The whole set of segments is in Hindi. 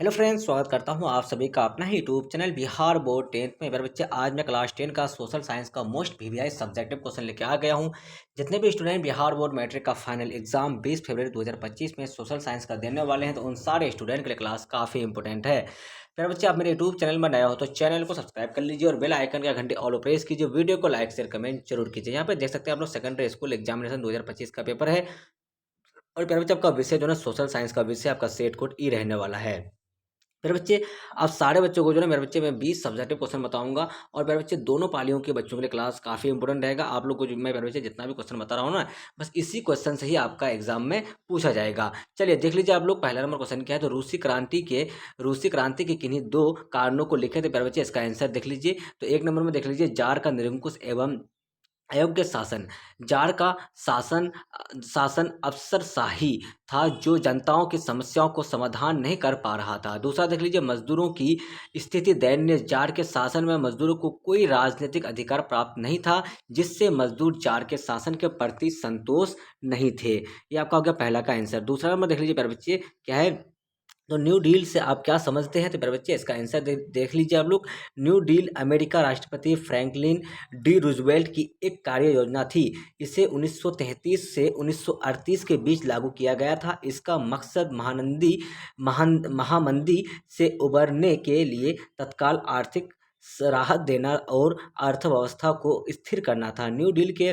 हेलो फ्रेंड्स, स्वागत करता हूं आप सभी का अपना ही YouTube channel Bihar board 10th में। मेरे बच्चे, आज मैं क्लास 10 का सोशल साइंस का मोस्ट वीवीआई सब्जेक्टिव क्वेश्चन लेके आ गया हूं। जितने भी स्टूडेंट बिहार बोर्ड मैट्रिक का फाइनल एग्जाम 20 फरवरी 2025 में सोशल साइंस का देने वाले हैं, तो उन सारे स्टूडेंट के लिए क्लास काफ़ी इंपॉर्टेंट है। मेरे बच्चे, आप मेरे यूट्यूब चैनल में नए हो तो चैनल को सब्सक्राइब कर लीजिए और बेल आइकन का घंटे ऑल प्रेस कीजिए। वीडियो को लाइक शेयर कमेंट जरूर कीजिए। यहाँ पे देख सकते हैं आप लोग सेकेंडरी स्कूल एग्जामिनेशन 2025 का पेपर है। और मेरे बच्चे, आपका विषय जो है सोशल साइंस का विषय आपका सेट कोड ई रहने वाला है। मेरे बच्चे, आप सारे बच्चों को जो है मेरे बच्चे मैं 20 सब्जेक्टिव क्वेश्चन बताऊंगा। और मेरे बच्चे, दोनों पालियों के बच्चों के लिए क्लास काफ़ी इंपॉर्टेंट रहेगा। आप लोग को जो मैं मेरे बच्चे जितना भी क्वेश्चन बता रहा हूँ ना, बस इसी क्वेश्चन से ही आपका एग्जाम में पूछा जाएगा। चलिए देख लीजिए आप लोग, पहला नंबर क्वेश्चन क्या है। तो रूसी क्रांति के किन्हीं दो कारणों को लिखे थे मेरे बच्चे, इसका आंसर देख लीजिए। तो एक नंबर में देख लीजिए, जार का निरंकुश एवं अयोग्य शासन। जार का शासन शासन अफसरशाही था जो जनताओं की समस्याओं को समाधान नहीं कर पा रहा था। दूसरा देख लीजिए, मजदूरों की स्थिति दयनीय। जार के शासन में मजदूरों को कोई राजनीतिक अधिकार प्राप्त नहीं था, जिससे मजदूर जार के शासन के प्रति संतोष नहीं थे। ये आपका हो गया पहला का आंसर। दूसरा नंबर देख लीजिए मेरे बच्चे, क्या है। तो न्यू डील से आप क्या समझते हैं, तो मेरे बच्चे इसका आंसर देख लीजिए आप लोग। न्यू डील अमेरिका राष्ट्रपति फ्रैंकलिन डी रूजवेल्ट की एक कार्य योजना थी। इसे 1933 से 1938 के बीच लागू किया गया था। इसका मकसद महामंदी से उबरने के लिए तत्काल आर्थिक राहत देना और अर्थव्यवस्था को स्थिर करना था। न्यू डील के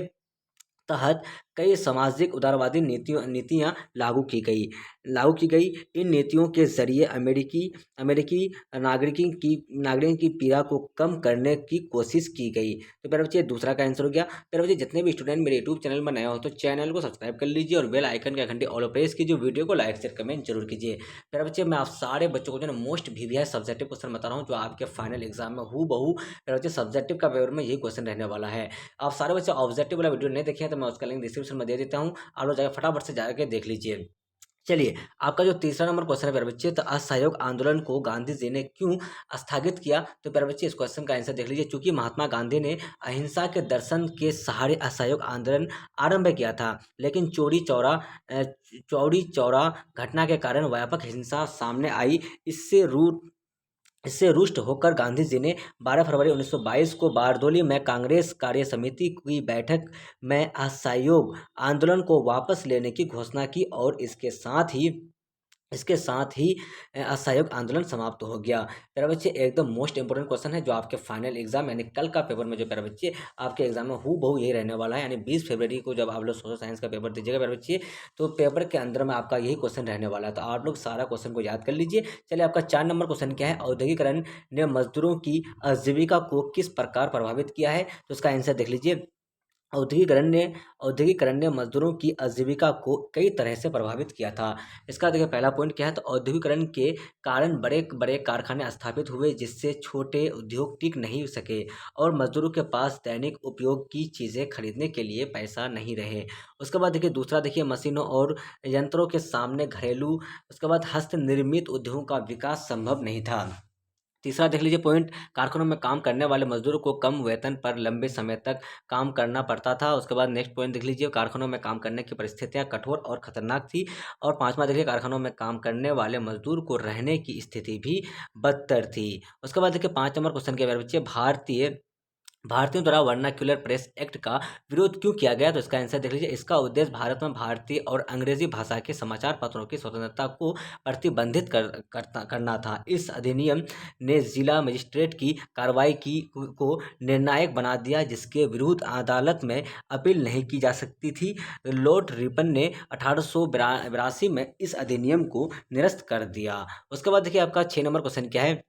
तहत कई सामाजिक उदारवादी नीतियाँ लागू की गई। इन नीतियों के जरिए अमेरिकी अमेरिकी नागरिकों की पीड़ा को कम करने की कोशिश की गई। तो मेरे बच्चे, दूसरा का आंसर हो गया। मेरे बच्चे, जितने भी स्टूडेंट मेरे यूट्यूब चैनल में नए हो तो चैनल को सब्सक्राइब कर लीजिए और बेल आइकन का घंटे ऑल प्रेस कीजिए। वीडियो को लाइक शेयर कमेंट जरूर कीजिए। मेरे बच्चे, मैं आप सारे बच्चों को जो है मोस्ट वीवीआई सब्जेक्टिव क्वेश्चन बता रहा हूँ, जो आपके फाइनल एग्जाम में हूबहू मेरे बच्चे सब्जेक्टिव का पेपर में यही क्वेश्चन रहने वाला है। आप सारे बच्चे ऑब्जेक्टिव वाला वीडियो नहीं देखे हैं तो मैं उसका लिंक डिस्क्रिप्शन में दे देता हूँ। आप लोग जाकर फटाफट से जाकर देख लीजिए। चलिए, आपका जो तीसरा नंबर क्वेश्चन है प्यारे बच्चे, तो असहयोग आंदोलन को गांधी जी ने क्यों स्थगित किया। तो प्यारे बच्चे, इस क्वेश्चन का आंसर देख लीजिए। चूंकि महात्मा गांधी ने अहिंसा के दर्शन के सहारे असहयोग आंदोलन आरंभ किया था, लेकिन चौरी चौरा घटना के कारण व्यापक हिंसा सामने आई। इससे रुष्ट होकर गांधी जी ने 12 फरवरी 1922 को बारदोली में कांग्रेस कार्य समिति की बैठक में असहयोग आंदोलन को वापस लेने की घोषणा की और इसके साथ ही असहयोग आंदोलन समाप्त हो गया। प्यारे बच्चे, एकदम मोस्ट इंपोर्टेंट क्वेश्चन है, जो आपके फाइनल एग्जाम यानी कल का पेपर में जो प्यारे बच्चे आपके एग्जाम में हूबहू यही रहने वाला है। यानी 20 फरवरी को जब आप लोग सोशल साइंस का पेपर दीजिएगा प्यारे बच्चे, तो पेपर के अंदर में आपका यही क्वेश्चन रहने वाला है। तो आप लोग सारा क्वेश्चन को याद कर लीजिए। चलिए, आपका 4 नंबर क्वेश्चन क्या है। औद्योगिकरण ने मजदूरों की आजीविका को किस प्रकार प्रभावित किया है। तो उसका आंसर देख लीजिए। औद्योगिकरण ने मजदूरों की आजीविका को कई तरह से प्रभावित किया था। इसका देखिए पहला पॉइंट क्या है। तो औद्योगिकरण के कारण बड़े बड़े कारखाने स्थापित हुए, जिससे छोटे उद्योग टिक नहीं सके और मजदूरों के पास दैनिक उपयोग की चीज़ें खरीदने के लिए पैसा नहीं रहे। उसके बाद देखिए दूसरा, देखिए मशीनों और यंत्रों के सामने घरेलू, उसके बाद हस्त निर्मित उद्योगों का विकास संभव नहीं था। तीसरा देख लीजिए पॉइंट, कारखानों में काम करने वाले मजदूरों को कम वेतन पर लंबे समय तक काम करना पड़ता था। उसके बाद नेक्स्ट पॉइंट देख लीजिए, कारखानों में काम करने की परिस्थितियां कठोर और खतरनाक थी। और पांचवा देखिए, कारखानों में काम करने वाले मजदूर को रहने की स्थिति भी बदतर थी। उसके बाद देखिए 5 नंबर क्वेश्चन के बारे में बच्चे, भारतीयों द्वारा वर्नाक्युलर प्रेस एक्ट का विरोध क्यों किया गया। तो इसका आंसर देख लीजिए। इसका उद्देश्य भारत में भारतीय और अंग्रेजी भाषा के समाचार पत्रों की स्वतंत्रता को प्रतिबंधित करना था। इस अधिनियम ने जिला मजिस्ट्रेट की कार्रवाई को निर्णायक बना दिया, जिसके विरुद्ध अदालत में अपील नहीं की जा सकती थी। लॉर्ड रिपन ने 1882 में इस अधिनियम को निरस्त कर दिया। उसके बाद देखिए आपका 6 नंबर क्वेश्चन क्या है।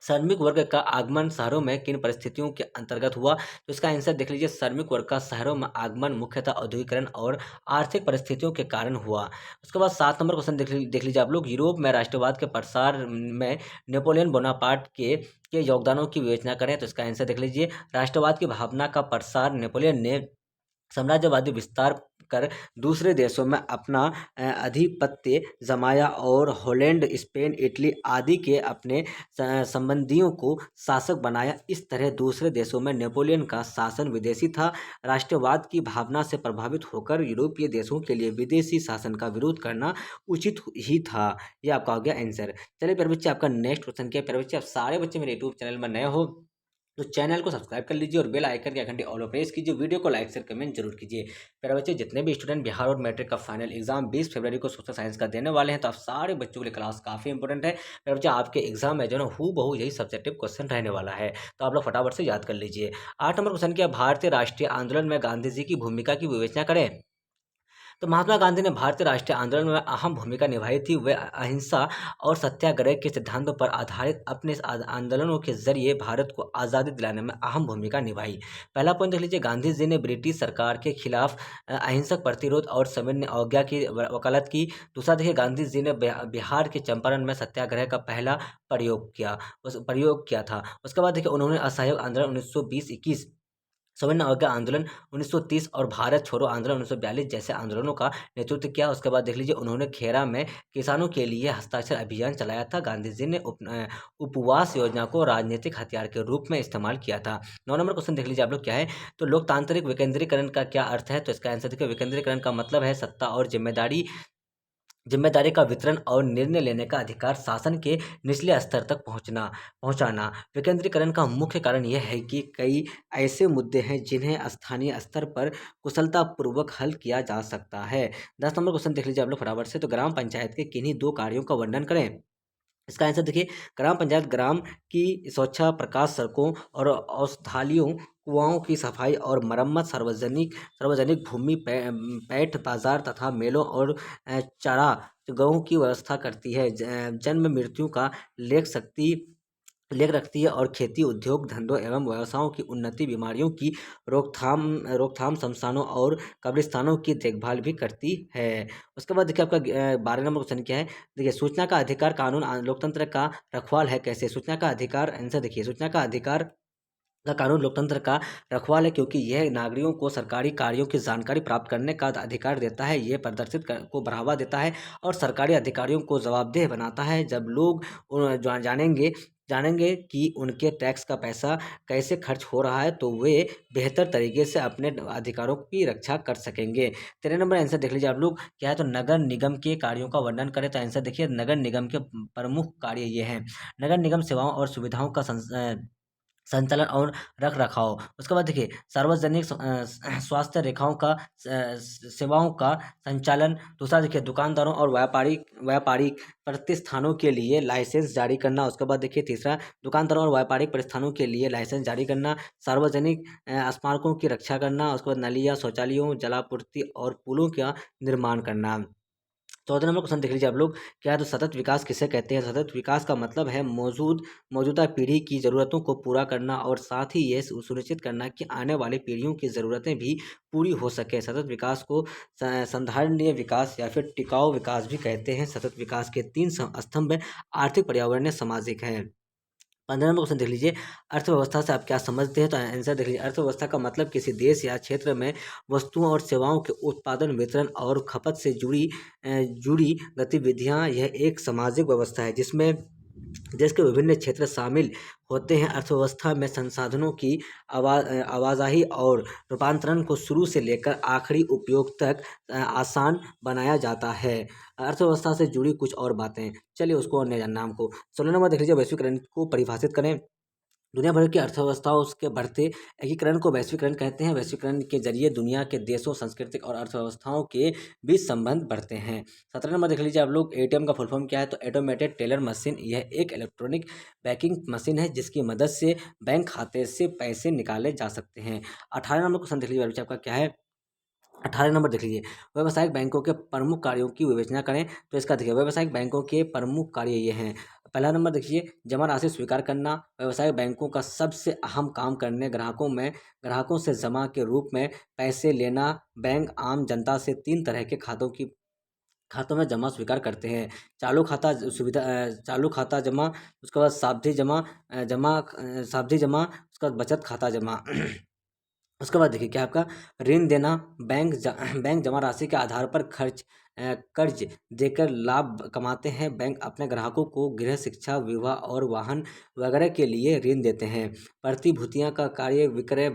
श्रमिक वर्ग का आगमन शहरों में किन परिस्थितियों के अंतर्गत हुआ। तो इसका आंसर देख लीजिए। श्रमिक वर्ग का शहरों में आगमन मुख्यतः औद्योगिकरण और आर्थिक परिस्थितियों के कारण हुआ। उसके बाद 7 नंबर क्वेश्चन देख लीजिए आप लोग। यूरोप में राष्ट्रवाद के प्रसार में नेपोलियन बोनापार्ट के योगदानों की विवेचना करें। तो इसका आंसर देख लीजिए। राष्ट्रवाद की भावना का प्रसार नेपोलियन ने साम्राज्यवादी विस्तार कर दूसरे देशों में अपना आधिपत्य जमाया और हॉलैंड, स्पेन, इटली आदि के अपने संबंधियों को शासक बनाया। इस तरह दूसरे देशों में नेपोलियन का शासन विदेशी था। राष्ट्रवाद की भावना से प्रभावित होकर यूरोपीय देशों के लिए विदेशी शासन का विरोध करना उचित ही था। ये आपका हो गया आंसर। चलिए प्यारे बच्चे, आपका नेक्स्ट क्वेश्चन क्या है। प्यारे बच्चे, आप सारे बच्चे मेरे यूट्यूब चैनल में नए हो तो चैनल को सब्सक्राइब कर लीजिए और बेल आइकन के घंटे ऑल पर प्रेस कीजिए। वीडियो को लाइक शेयर कमेंट जरूर कीजिए। प्यारे बच्चे, जितने भी स्टूडेंट बिहार और मैट्रिक का फाइनल एग्जाम 20 फरवरी को सोशल साइंस का देने वाले हैं, तो आप सारे बच्चों के लिए क्लास काफी इंपॉर्टेंट है। प्यारे बच्चे, आपके एग्जाम में जो है हूबहू यही सब्जेक्टिव क्वेश्चन रहने वाला है, तो आप लोग फटाफट से याद कर लीजिए। 8 नंबर क्वेश्चन क्या, भारतीय राष्ट्रीय आंदोलन में गांधी जी की भूमिका की विवेचना करें। तो महात्मा गांधी ने भारतीय राष्ट्रीय आंदोलन में अहम भूमिका निभाई थी। वे अहिंसा और सत्याग्रह के सिद्धांतों पर आधारित अपने आंदोलनों के जरिए भारत को आज़ादी दिलाने में अहम भूमिका निभाई। पहला पॉइंट देख लीजिए, गांधी जी ने ब्रिटिश सरकार के खिलाफ अहिंसक प्रतिरोध और सविनय अवज्ञा की वकालत की। दूसरा देखिए, गांधी जी ने बिहार के चंपारण में सत्याग्रह का पहला प्रयोग किया था। उसके बाद देखिए, उन्होंने असहयोग आंदोलन 1920-21, सवर्ण अवज्ञा आंदोलन 1930 और भारत छोड़ो आंदोलन 1942 जैसे आंदोलनों का नेतृत्व किया। उसके बाद देख लीजिए, उन्होंने खेरा में किसानों के लिए हस्ताक्षर अभियान चलाया था। गांधी जी ने उपवास योजना को राजनीतिक हथियार के रूप में इस्तेमाल किया था। 9 नंबर क्वेश्चन देख लीजिए आप लोग क्या है। तो लोकतांत्रिक विकेंद्रीकरण का क्या अर्थ है। तो इसका आंसर देखिए, विकेंद्रीकरण का मतलब है सत्ता और जिम्मेदारी का वितरण और निर्णय लेने का अधिकार शासन के निचले स्तर तक पहुंचाना। विकेंद्रीकरण का मुख्य कारण यह है कि कई ऐसे मुद्दे हैं जिन्हें स्थानीय स्तर पर कुशलतापूर्वक हल किया जा सकता है। 10 नंबर क्वेश्चन देख लीजिए आप लोग फटाफट से। तो ग्राम पंचायत के किन्हीं दो कार्यों का वर्णन करें। इसका आंसर देखिए, ग्राम पंचायत ग्राम की स्वच्छता, प्रकाश, सड़कों और औषधालयों, कुआओं की सफाई और मरम्मत, सार्वजनिक भूमि, पैठ बाजार तथा मेलों और चारागाहों की व्यवस्था करती है। जन्म मृत्यु का लेख रखती है और खेती, उद्योग धंधों एवं व्यवसायों की उन्नति, बीमारियों की रोकथाम, शमशानों और कब्रिस्तानों की देखभाल भी करती है। उसके बाद देखिए, आपका 12 नंबर क्वेश्चन क्या है। देखिए, सूचना का अधिकार कानून लोकतंत्र का रखवाल है कैसे। सूचना का अधिकार आंसर देखिए, सूचना का अधिकार का कानून लोकतंत्र का रखवाल है क्योंकि यह नागरिकों को सरकारी कार्यों की जानकारी प्राप्त करने का अधिकार देता है। यह को बढ़ावा देता है और सरकारी अधिकारियों को जवाबदेह बनाता है। जब लोग जानेंगे कि उनके टैक्स का पैसा कैसे खर्च हो रहा है, तो वे बेहतर तरीके से अपने अधिकारों की रक्षा कर सकेंगे। 13 नंबर आंसर देख लीजिए आप लोग क्या है। तो नगर निगम के कार्यों का वर्णन करें। तो आंसर देखिए, नगर निगम के प्रमुख कार्य ये हैं। नगर निगम सेवाओं और सुविधाओं का संचालन और रख रखाव। उसके बाद देखिए, सार्वजनिक स्वास्थ्य रेखाओं का सेवाओं का संचालन। दूसरा देखिए, दुकानदारों और व्यापारिक प्रतिष्ठानों के लिए लाइसेंस जारी करना। उसके बाद देखिए, तीसरा, दुकानदारों और व्यापारिक प्रतिष्ठानों के लिए लाइसेंस जारी करना। सार्वजनिक स्मारकों की रक्षा करना। उसके बाद नलिया, शौचालयों, जलापूर्ति और पुलों का निर्माण करना। 14 नंबर क्वेश्चन देख लीजिए आप लोग क्या है। तो सतत विकास किसे कहते हैं। सतत विकास का मतलब है मौजूदा पीढ़ी की ज़रूरतों को पूरा करना और साथ ही ये सुनिश्चित करना कि आने वाली पीढ़ियों की ज़रूरतें भी पूरी हो सके। सतत विकास को संधारणीय विकास या फिर टिकाऊ विकास भी कहते हैं। सतत विकास के 3 स्तंभ आर्थिक, पर्यावरणीय, सामाजिक हैं। 15 नंबर क्वेश्चन देख लीजिए, अर्थव्यवस्था से आप क्या समझते हैं। तो आंसर देख लीजिए, अर्थव्यवस्था का मतलब किसी देश या क्षेत्र में वस्तुओं और सेवाओं के उत्पादन, वितरण और खपत से जुड़ी गतिविधियां। यह एक सामाजिक व्यवस्था है जिसमें देश के विभिन्न क्षेत्र शामिल होते हैं। अर्थव्यवस्था में संसाधनों की आवाजाही और रूपांतरण को शुरू से लेकर आखिरी उपयोग तक आसान बनाया जाता है। अर्थव्यवस्था से जुड़ी कुछ और बातें, चलिए उसको और नए जानना हमको। 16 नंबर देख लीजिए, वैश्वीकरण को परिभाषित करें। दुनिया भर की अर्थव्यवस्थाओं के बढ़ते एकीकरण को वैश्वीकरण कहते हैं। वैश्वीकरण के जरिए दुनिया के देशों, सांस्कृतिक और अर्थव्यवस्थाओं के बीच संबंध बढ़ते हैं। 17 नंबर देख लीजिए आप लोग, एटीएम का फुल फॉर्म क्या है। तो ऑटोमेटेड टेलर मशीन। यह एक इलेक्ट्रॉनिक बैंकिंग मशीन है जिसकी मदद से बैंक खाते से पैसे निकाले जा सकते हैं। 18 नंबर क्वेश्चन देख लीजिए बच्चे, आपका क्या है। 18 नंबर देख लीजिए, व्यावसायिक बैंकों के प्रमुख कार्यों की विवेचना करें। तो इसका देखिए, व्यावसायिक बैंकों के प्रमुख कार्य ये हैं। पहला नंबर देखिए, जमा राशि स्वीकार करना। व्यावसायिक बैंकों का सबसे अहम काम करने ग्राहकों से जमा के रूप में पैसे लेना। बैंक आम जनता से 3 तरह के खातों में जमा स्वीकार करते हैं। चालू खाता जमा, उसके बाद सावधि जमा, उसके बाद बचत खाता जमा। उसके बाद देखिए क्या आपका ऋण देना, बैंक जमा राशि के आधार पर कर्ज देकर लाभ कमाते हैं। बैंक अपने ग्राहकों को गृह शिक्षा, विवाह और वाहन वगैरह के लिए ऋण देते हैं। प्रतिभूतियां का कार्य विक्रय,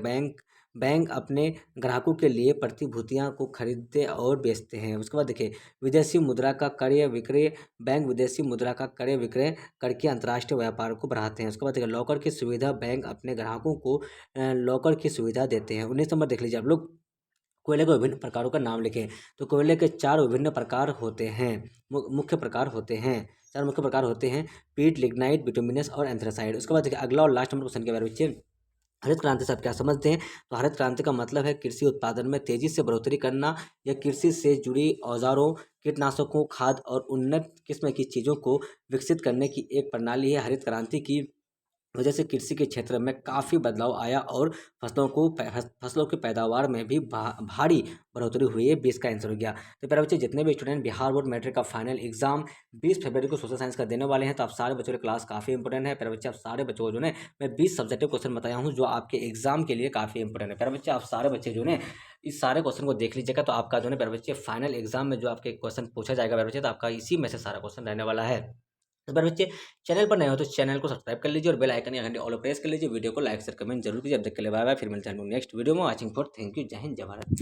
बैंक अपने ग्राहकों के लिए प्रतिभूतियां को खरीदते और बेचते हैं। उसके बाद देखिए विदेशी मुद्रा का क्रय विक्रय, बैंक विदेशी मुद्रा का क्रय विक्रय करके अंतर्राष्ट्रीय व्यापार को बढ़ाते हैं। उसके बाद देखिए लॉकर की सुविधा, बैंक अपने ग्राहकों को लॉकर की सुविधा देते हैं। 19 नंबर देख लीजिए आप लोग, कोयले के विभिन्न प्रकारों का नाम लिखें। तो कोयले के चार विभिन्न प्रकार होते हैं, मुख्य प्रकार होते हैं, चार मुख्य प्रकार होते हैं: पीट, लिग्नाइट, बिटुमिनस और एंथ्रासाइड। उसके बाद देखिए अगला और लास्ट नंबर क्वेश्चन के बारे में बच्चे, हरित क्रांति से आप क्या समझते हैं? तो हरित क्रांति का मतलब है कृषि उत्पादन में तेजी से बढ़ोतरी करना, या कृषि से जुड़ी औजारों, कीटनाशकों, खाद और उन्नत किस्म की चीज़ों को विकसित करने की एक प्रणाली है। हरित क्रांति की वजह से कृषि के क्षेत्र में काफ़ी बदलाव आया और फसलों की पैदावार में भी भारी बढ़ोतरी हुई है। 20 का आंसर हो गया। तो प्यारे बच्चे, जितने भी स्टूडेंट बिहार बोर्ड मैट्रिक का फाइनल एग्जाम 20 फरवरी को सोशल साइंस का देने वाले हैं, तो आप सारे बच्चों की क्लास काफ़ी इंपॉर्टेंट है। प्यारे बच्चे, आप सारे बच्चों को जो है मैं 20 सब्जेक्टिव क्वेश्चन बताया हूँ जो आपके एग्जाम के लिए काफ़ी इंपॉर्टेंट है। प्यारे बच्चे, आप सारे बच्चे जो है इस सारे क्वेश्चन को देख लीजिएगा, तो आपका जो है प्यारे बच्चे फाइनल एग्जाम में जो आपके क्वेश्चन पूछा जाएगा प्यारे बच्चे, तो आपका इसी में से सारा क्वेश्चन रहने वाला है। तो प्यारे बच्चे, चैनल पर नए हो तो चैनल को सब्सक्राइब कर लीजिए और बेल आइकन या घंटी ऑल प्रेस कर लीजिए। वीडियो को लाइक शेयर कमेंट जरूर कीजिए। अब तक के लिए बाय बाय, फिर मिलते हैं नेक्स्ट वीडियो में। वॉचिंग फॉर, थैंक यू, जय हिंद, जय भारत।